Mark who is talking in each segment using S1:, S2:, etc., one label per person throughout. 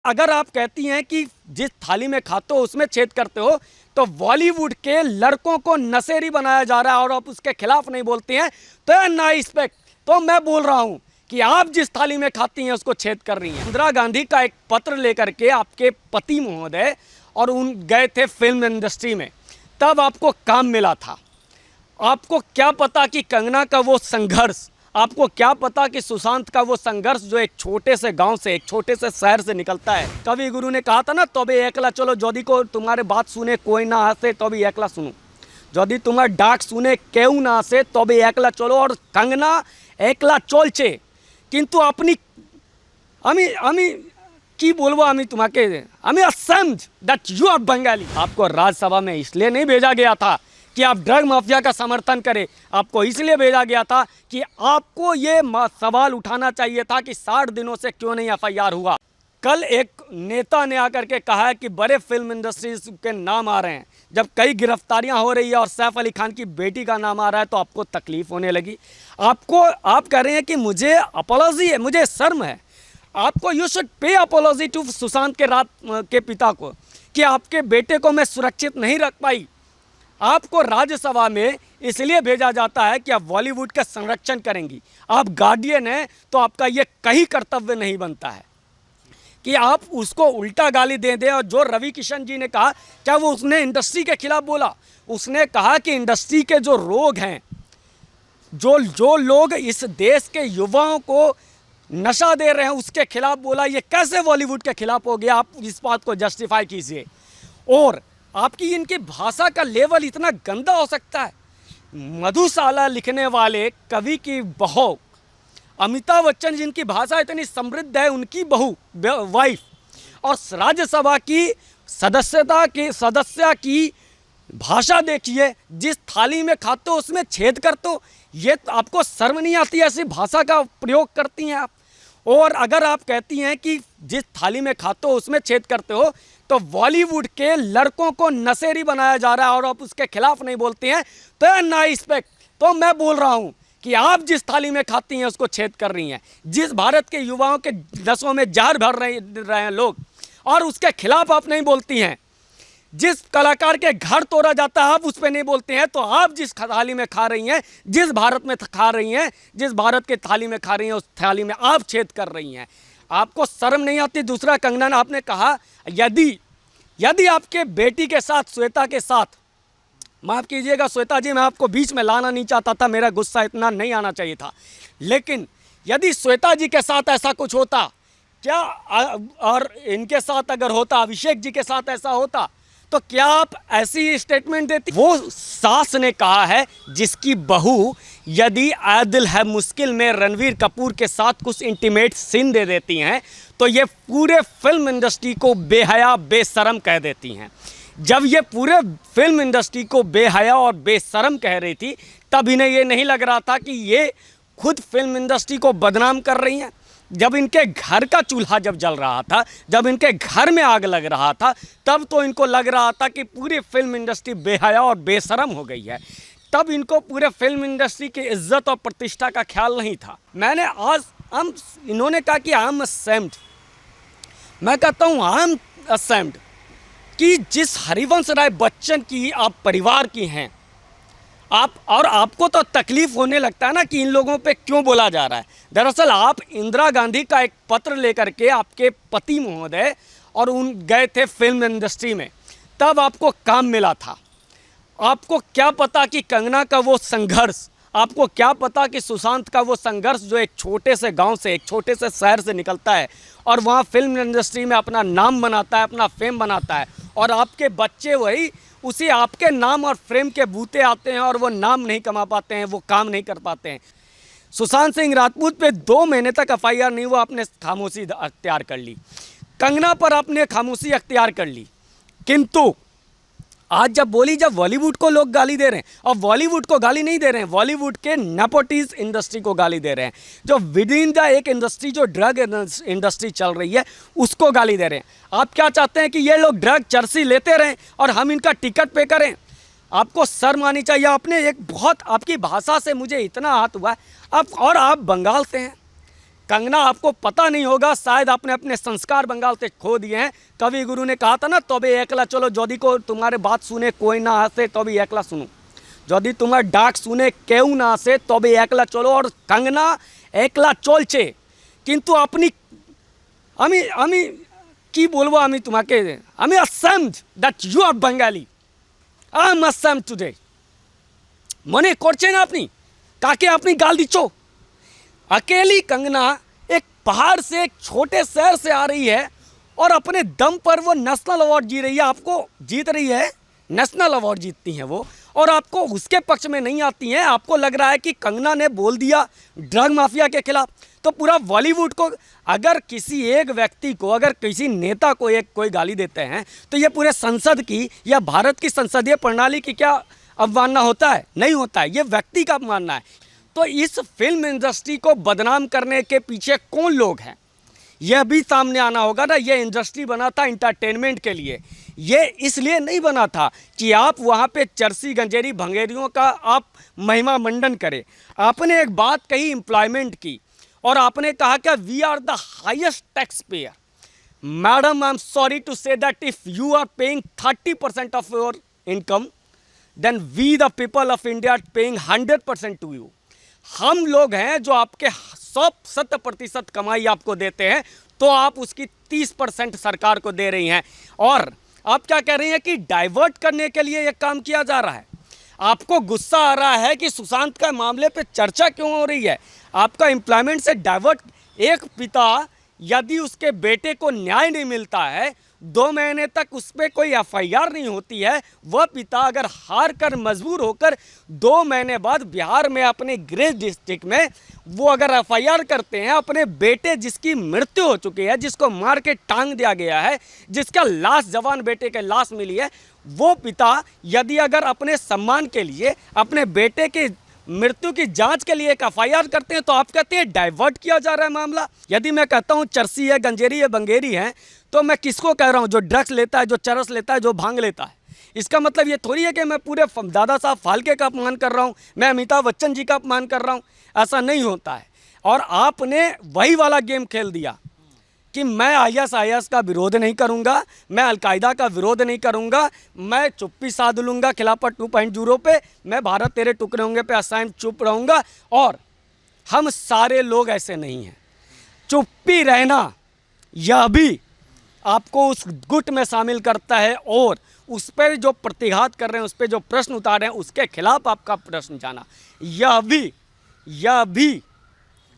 S1: अगर आप कहती हैं कि जिस थाली में खाते हो उसमें छेद करते हो, तो बॉलीवुड के लड़कों को नशेड़ी बनाया जा रहा है और आप उसके खिलाफ नहीं बोलती हैं, तो ना रिस्पेक्ट। तो मैं बोल रहा हूं कि आप जिस थाली में खाती हैं उसको छेद कर रही हैं। इंदिरा गांधी का एक पत्र लेकर के आपके पति महोदय और उन गए थे फिल्म इंडस्ट्री में, तब आपको काम मिला था। आपको क्या पता कि कंगना का वो संघर्ष, आपको क्या पता कि सुशांत का वो संघर्ष जो एक छोटे से गांव से, एक छोटे से शहर से निकलता है। कवि गुरु ने कहा था ना, तो भी एकला चलो, यदि को तुम्हारे बात सुने कोई ना आसे तो भी एकला सुनो, यदि तुम्हारे डाक सुने केउ ना आसे तो भी एकला चलो। और कंगना एकला चलছে, किंतु अपनी আমি কি বলবো, আমি তোমাকে আমি ashamed that you are Bengali. आपको राज्यसभा में इसलिए नहीं भेजा गया था कि आप ड्रग माफिया का समर्थन करें, आपको इसलिए भेजा गया था कि आपको ये सवाल उठाना चाहिए था कि 60 दिनों से क्यों नहीं एफआईआर हुआ। कल एक नेता ने आकर के कहा है कि बड़े फिल्म इंडस्ट्रीज के नाम आ रहे हैं, जब कई गिरफ्तारियां हो रही है और सैफ अली खान की बेटी का नाम आ रहा है तो आपको तकलीफ होने लगी। आप कह रहे हैं कि मुझे अपॉलॉजी है, मुझे शर्म है। आपको you should pay apology to Sushant के पिता को कि आपके बेटे को मैं सुरक्षित नहीं रख पाई। आपको राज्यसभा में इसलिए भेजा जाता है कि आप बॉलीवुड का संरक्षण करेंगी, आप गार्डियन हैं, तो आपका ये कहीं कर्तव्य नहीं बनता है कि आप उसको उल्टा गाली दे दें। और जो रवि किशन जी ने कहा, क्या वो उसने इंडस्ट्री के खिलाफ बोला? उसने कहा कि इंडस्ट्री के जो रोग हैं, जो लोग इस देश के युवाओं को नशा दे रहे हैं, उसके खिलाफ बोला। ये कैसे बॉलीवुड के खिलाफ हो गया? आप इस बात को जस्टिफाई कीजिए। और आपकी इनकी भाषा का लेवल इतना गंदा हो सकता है? मधुशाला लिखने वाले कवि की बहू अमिताभ बच्चन, जिनकी भाषा इतनी समृद्ध है, उनकी बहू वाइफ, और राज्यसभा की सदस्य की भाषा देखिए, जिस थाली में खाते हो उसमें छेद करते हो। ये आपको शर्म नहीं आती? ऐसी भाषा का प्रयोग करती हैं आप। और अगर आप कहती हैं कि जिस थाली में खाते हो उसमें छेद करते हो, तो बॉलीवुड के लड़कों को नशेड़ी बनाया जा रहा है और आप उसके खिलाफ नहीं बोलती हैं, तो ना रिस्पेक्ट। तो मैं बोल रहा हूं कि आप जिस थाली में खाती हैं उसको छेद कर रही हैं। जिस भारत के युवाओं के नसों में जहर भर रहे हैं लोग, और उसके खिलाफ आप नहीं बोलती हैं। जिस कलाकार के घर तोड़ा जाता है आप उस पर नहीं बोलते हैं। तो आप जिस थाली में खा रही हैं, जिस भारत में खा रही हैं, जिस भारत के थाली में खा रही हैं, उस थाली में आप छेद कर रही हैं। आपको शर्म नहीं आती? दूसरा, कंगना, आपने कहा यदि आपके बेटी के साथ, श्वेता के साथ, माफ़ कीजिएगा श्वेता जी, मैं आपको बीच में लाना नहीं चाहता था, मेरा गुस्सा इतना नहीं आना चाहिए था, लेकिन यदि श्वेता जी के साथ ऐसा कुछ होता क्या, और इनके साथ अगर होता, अभिषेक जी के साथ ऐसा होता, तो क्या आप ऐसी स्टेटमेंट देती? वो सास ने कहा है जिसकी बहू यदि आदिल है मुश्किल में रणवीर कपूर के साथ कुछ इंटीमेट सीन दे देती हैं, तो ये पूरे फिल्म इंडस्ट्री को बेहया बेशरम कह देती हैं। जब ये पूरे फिल्म इंडस्ट्री को बेहया और बेशरम कह रही थी, तब इन्हें ये नहीं लग रहा था कि ये खुद फिल्म इंडस्ट्री को बदनाम कर रही हैं। जब इनके घर का चूल्हा जब जल रहा था, जब इनके घर में आग लग रहा था, तब तो इनको लग रहा था कि पूरी फिल्म इंडस्ट्री बेहया और बेशरम हो गई है। तब इनको पूरे फिल्म इंडस्ट्री की इज्जत और प्रतिष्ठा का ख्याल नहीं था। इन्होंने कहा कि आई एम असेम्ड, मैं कहता हूँ आई एम असेम्ड कि जिस हरिवंश राय बच्चन की आप परिवार की हैं, आपको तो तकलीफ होने लगता है ना कि इन लोगों पे क्यों बोला जा रहा है। दरअसल आप इंदिरा गांधी का एक पत्र लेकर के आपके पति महोदय और उन गए थे फिल्म इंडस्ट्री में, तब आपको काम मिला था। आपको क्या पता कि कंगना का वो संघर्ष, आपको क्या पता कि सुशांत का वो संघर्ष जो एक छोटे से गांव से, एक छोटे से शहर से निकलता है और वहाँ फिल्म इंडस्ट्री में अपना नाम बनाता है, अपना फेम बनाता है, और आपके बच्चे वही उसी आपके नाम और फ्रेम के बूते आते हैं और वो नाम नहीं कमा पाते हैं, वो काम नहीं कर पाते हैं। सुशांत सिंह राजपूत पे 2 महीने तक एफआईआर नहीं हुआ, आपने खामोशी अख्तियार कर ली। कंगना पर आपने खामोशी अख्तियार कर ली, किंतु आज जब बॉलीवुड को लोग गाली दे रहे हैं, और बॉलीवुड को गाली नहीं दे रहे हैं, बॉलीवुड के नेपोटिज इंडस्ट्री को गाली दे रहे हैं, जो विद इन द एक इंडस्ट्री जो ड्रग इंडस्ट्री चल रही है उसको गाली दे रहे हैं। आप क्या चाहते हैं कि ये लोग ड्रग चर्सी लेते रहें और हम इनका टिकट पे करें? आपको शर्म आनी चाहिए। आपने एक बहुत, आपकी भाषा से मुझे इतना आहत हुआ है। आप बंगाल से हैं, कंगना, आपको पता नहीं होगा, शायद आपने अपने संस्कार बंगाल से खो दिए हैं। कवि गुरु ने कहा था ना, तो भी एकला चलो, यदि को तुम्हारे बात सुने कोई ना आसे तो भी एकला सुनो, यदि तुम्हारे डाक सुने केउ ना आसे तो भी एकला चलो। और कंगना एकला चलছে, কিন্তু আপনি আমি কি বলবো, আমি তোমাকে, আমি ashamed that you are Bengali, I am ashamed today। মনে করছেন আপনি কাকে আপনি গাল দিচ্ছ? अकेली कंगना एक पहाड़ से, एक छोटे शहर से आ रही है और अपने दम पर वो नेशनल अवार्ड जीत रही है, आपको जीत रही है, नेशनल अवार्ड जीतती हैं वो, और आपको उसके पक्ष में नहीं आती हैं। आपको लग रहा है कि कंगना ने बोल दिया ड्रग माफिया के खिलाफ, तो पूरा बॉलीवुड को, अगर किसी एक व्यक्ति को, अगर किसी नेता को एक कोई गाली देते हैं तो ये पूरे संसद की या भारत की संसदीय प्रणाली की क्या अवमानना होता है? नहीं होता है, ये व्यक्ति का अपमानना है। तो इस फिल्म इंडस्ट्री को बदनाम करने के पीछे कौन लोग हैं, यह भी सामने आना होगा ना। ये इंडस्ट्री बना था इंटरटेनमेंट के लिए, ये इसलिए नहीं बना था कि आप वहाँ पे चरसी गंजेरी भंगेरियों का आप महिमा मंडन करें। आपने एक बात कही एम्प्लॉयमेंट की, और आपने कहा कि we are the highest tax payer. Madam, I am sorry to say that if you are paying 30% of your income, then we the people of India are paying 100% to you. हम लोग हैं जो आपके 100% कमाई आपको देते हैं, तो आप उसकी 30% सरकार को दे रही हैं। और आप क्या कह रही हैं कि डाइवर्ट करने के लिए यह काम किया जा रहा है। आपको गुस्सा आ रहा है कि सुशांत का मामले पे चर्चा क्यों हो रही है, आपका एम्प्लॉयमेंट से डाइवर्ट। एक पिता यदि उसके बेटे को न्याय नहीं मिलता है, 2 महीने तक उस पर कोई एफआईआर नहीं होती है, वह पिता अगर हार कर मजबूर होकर 2 महीने बाद बिहार में अपने गृह डिस्ट्रिक्ट में वो अगर एफआईआर करते हैं, अपने बेटे जिसकी मृत्यु हो चुकी है, जिसको मार के टांग दिया गया है, जिसका लाश, जवान बेटे के लाश मिली है, वो पिता यदि अगर अपने सम्मान के लिए अपने बेटे के मृत्यु की जांच के लिए एक एफआईआर करते हैं, तो आप कहते हैं डाइवर्ट किया जा रहा है मामला। यदि मैं कहता हूं चरसी है, गंजेरी है, बंगेरी है, तो मैं किसको कह रहा हूं? जो ड्रग्स लेता है, जो चरस लेता है, जो भांग लेता है। इसका मतलब ये थोड़ी है कि मैं पूरे दादा साहब फाल्के का अपमान कर रहा हूं, मैं अमिताभ बच्चन जी का अपमान कर रहा हूं। ऐसा नहीं होता है। और आपने वही वाला गेम खेल दिया कि मैं आईएस का विरोध नहीं करूंगा, मैं अलकायदा का विरोध नहीं करूंगा, मैं चुप्पी साध लूंगा खिलाफत 2.0 पे, मैं भारत तेरे टुकड़े होंगे पे असाइन चुप रहूंगा। और हम सारे लोग ऐसे नहीं हैं। चुप्पी रहना यह भी आपको उस गुट में शामिल करता है, और उस पर जो प्रतिघात कर रहे हैं, उस पर जो प्रश्न उतार रहे हैं, उसके खिलाफ आपका प्रश्न जाना, यह भी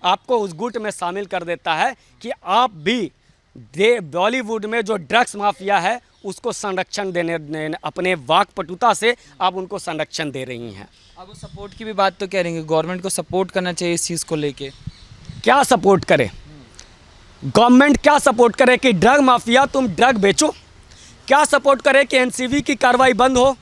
S1: आपको उस गुट में शामिल कर देता है कि आप भी बॉलीवुड में जो ड्रग्स माफिया है उसको संरक्षण देने अपने वाकपटुता से आप उनको संरक्षण दे रही हैं।
S2: अब वो सपोर्ट की भी बात तो कह रही हैं, गवर्नमेंट को सपोर्ट करना चाहिए इस चीज़ को लेके।
S1: क्या सपोर्ट करे गवर्नमेंट? क्या सपोर्ट करे कि ड्रग माफिया तुम ड्रग बेचो? क्या सपोर्ट करे कि एनसीबी की कार्रवाई बंद हो?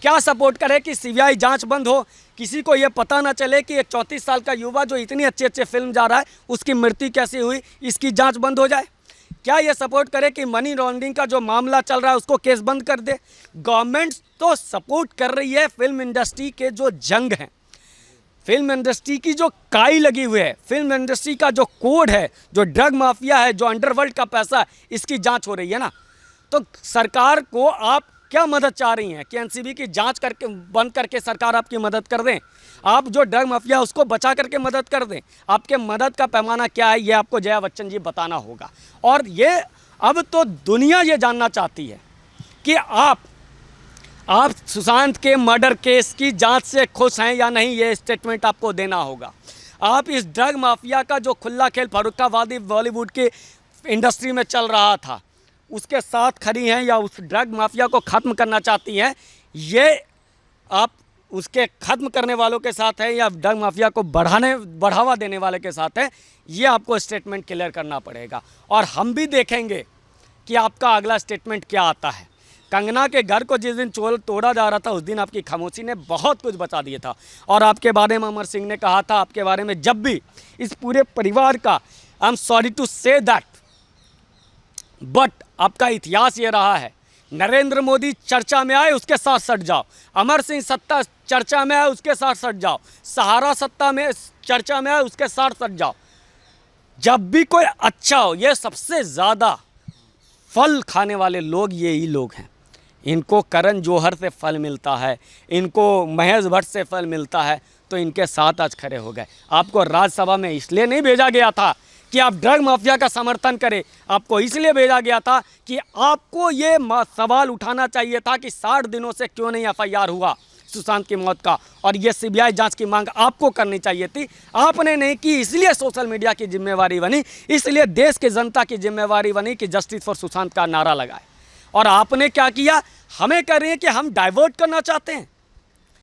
S1: क्या सपोर्ट करे कि सीबीआई जांच बंद हो? किसी को ये पता ना चले कि एक 34 साल का युवा जो इतनी अच्छे फिल्म जा रहा है, उसकी मृत्यु कैसे हुई, इसकी जांच बंद हो जाए? क्या ये सपोर्ट करे कि मनी लॉन्ड्रिंग का जो मामला चल रहा है उसको केस बंद कर दे? गवर्नमेंट तो सपोर्ट कर रही है फिल्म इंडस्ट्री के जो जंग हैं, फिल्म इंडस्ट्री की जो काई लगी हुई है, फिल्म इंडस्ट्री का जो कोड है, जो ड्रग माफिया है, जो अंडरवर्ल्ड का पैसा है, इसकी जांच हो रही है ना। तो सरकार को आप क्या मदद चाह रही हैं कि एनसीबी की जांच करके बंद करके सरकार आपकी मदद कर दें? आप जो ड्रग माफिया उसको बचा करके मदद कर दें? आपके मदद का पैमाना क्या है, ये आपको जया बच्चन जी बताना होगा। और ये अब तो दुनिया ये जानना चाहती है कि आप सुशांत के मर्डर केस की जांच से खुश हैं या नहीं, ये स्टेटमेंट आपको देना होगा। आप इस ड्रग माफिया का जो खुला खेल फर्रुखाबादी बॉलीवुड की इंडस्ट्री में चल रहा था, उसके साथ खड़ी हैं या उस ड्रग माफिया को ख़त्म करना चाहती हैं, ये आप उसके ख़त्म करने वालों के साथ हैं या ड्रग माफिया को बढ़ावा देने वाले के साथ हैं, ये आपको स्टेटमेंट क्लियर करना पड़ेगा। और हम भी देखेंगे कि आपका अगला स्टेटमेंट क्या आता है। कंगना के घर को जिस दिन तोड़ा जा रहा था, उस दिन आपकी खामोशी ने बहुत कुछ बता दिया था। और आपके बारे में अमर सिंह ने कहा था, आपके बारे में जब भी इस पूरे परिवार का, I am sorry to say that, but आपका इतिहास ये रहा है, नरेंद्र मोदी चर्चा में आए उसके साथ सट जाओ, अमर सिंह सत्ता चर्चा में आए उसके साथ सट जाओ, सहारा सत्ता में चर्चा में आए उसके साथ सट जाओ। जब भी कोई अच्छा हो, ये सबसे ज़्यादा फल खाने वाले लोग यही लोग हैं। इनको करण जौहर से फल मिलता है, इनको महेश भट्ट से फल मिलता है, तो इनके साथ आज खड़े हो गए। आपको राज्यसभा में इसलिए नहीं भेजा गया था कि आप ड्रग माफिया का समर्थन करें, आपको इसलिए भेजा गया था कि आपको ये सवाल उठाना चाहिए था कि 60 दिनों से क्यों नहीं FIR हुआ सुशांत की मौत का, और ये CBI जांच की मांग आपको करनी चाहिए थी। आपने नहीं की, इसलिए सोशल मीडिया की जिम्मेवारी बनी, इसलिए देश की जनता की जिम्मेवारी बनी कि जस्टिस फॉर सुशांत का नारा लगाए। और आपने क्या किया, हमें कह रहे हैं कि हम डाइवर्ट करना चाहते हैं।